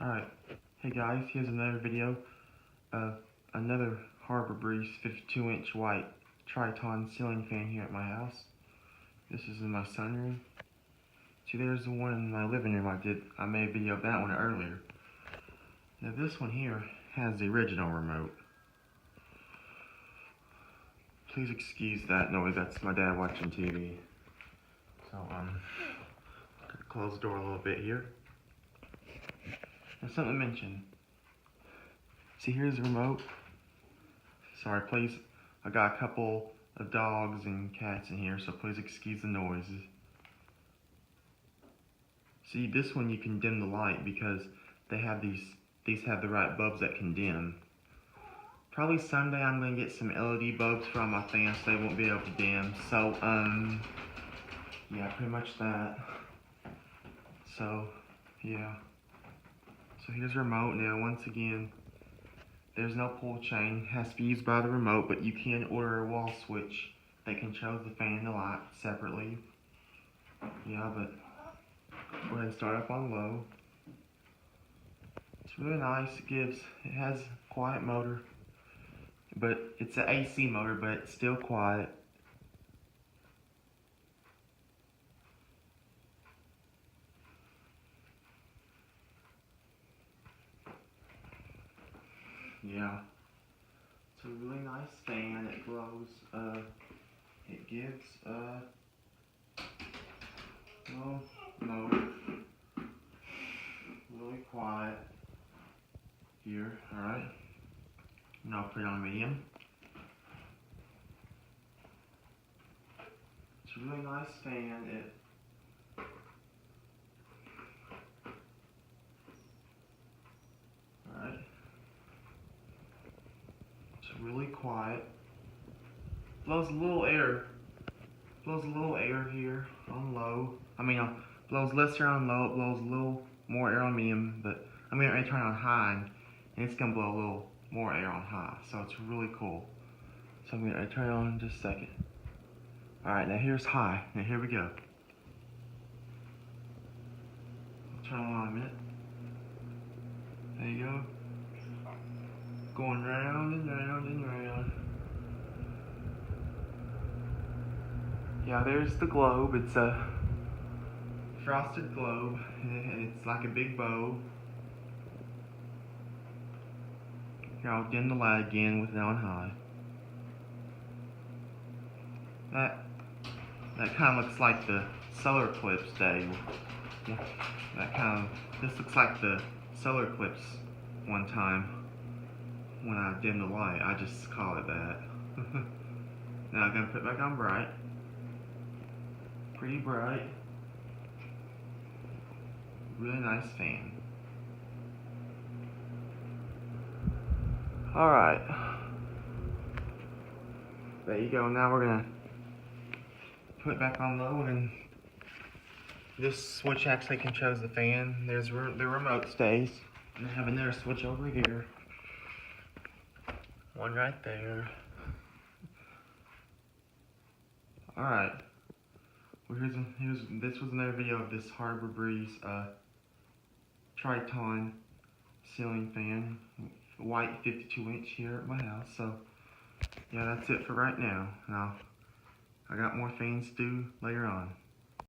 Alright, hey guys, here's another video of another Harbor Breeze 52-inch white Triton ceiling fan here at my house. This is in my sunroom. See, there's the one in my living room. I made a video of that one earlier. Now this one here has the original remote. Please excuse that noise, that's my dad watching TV. So, close the door a little bit here. There's something to mention. See, here's the remote. Sorry, please. I got a couple of dogs and cats in here, so please excuse the noises. See, this one you can dim the light because they have these have the right bulbs that can dim. Probably someday I'm gonna get some LED bulbs for all my fans so they won't be able to dim. So, yeah, pretty much that. So, yeah. So here's the remote. Now, once again, there's no pull chain. It has to be used by the remote, but you can order a wall switch that can choose the fan and the light separately. Yeah, but go ahead and start up on low. It's really nice. It has a quiet motor, but it's an AC motor, but it's still quiet. Yeah, it's a really nice fan. It glows. It gives low mode. Really quiet here. All right. Now I'll put it on medium. It's a really nice fan. All right. Really quiet. Blows a little air. Blows a little air here on low. Blows less air on low. It blows a little more air on medium. But I'm gonna turn it on high, and it's gonna blow a little more air on high. So it's really cool. So I'm gonna turn it on in just a second. All right, now here's high. Now here we go. I'll turn it on in a minute. There you go. Going round and round and round. Yeah, there's the globe. It's a frosted globe, and it's like a big bow. Here, I'll dim the light again with it on high. That kind of looks like the solar eclipse day. Yeah, this looks like the solar eclipse one time. When I dim the light, I just call it that. Now I'm gonna put it back on bright. Pretty bright. Really nice fan. Alright. There you go. Now we're gonna put it back on low, and this switch actually controls the fan. There's the remote stays. And I have another switch over here. One right there. Alright. Well, this was another video of this Harbor Breeze Triton ceiling fan. White 52-inch here at my house. So, yeah, that's it for right now. Now, I got more fans to do later on.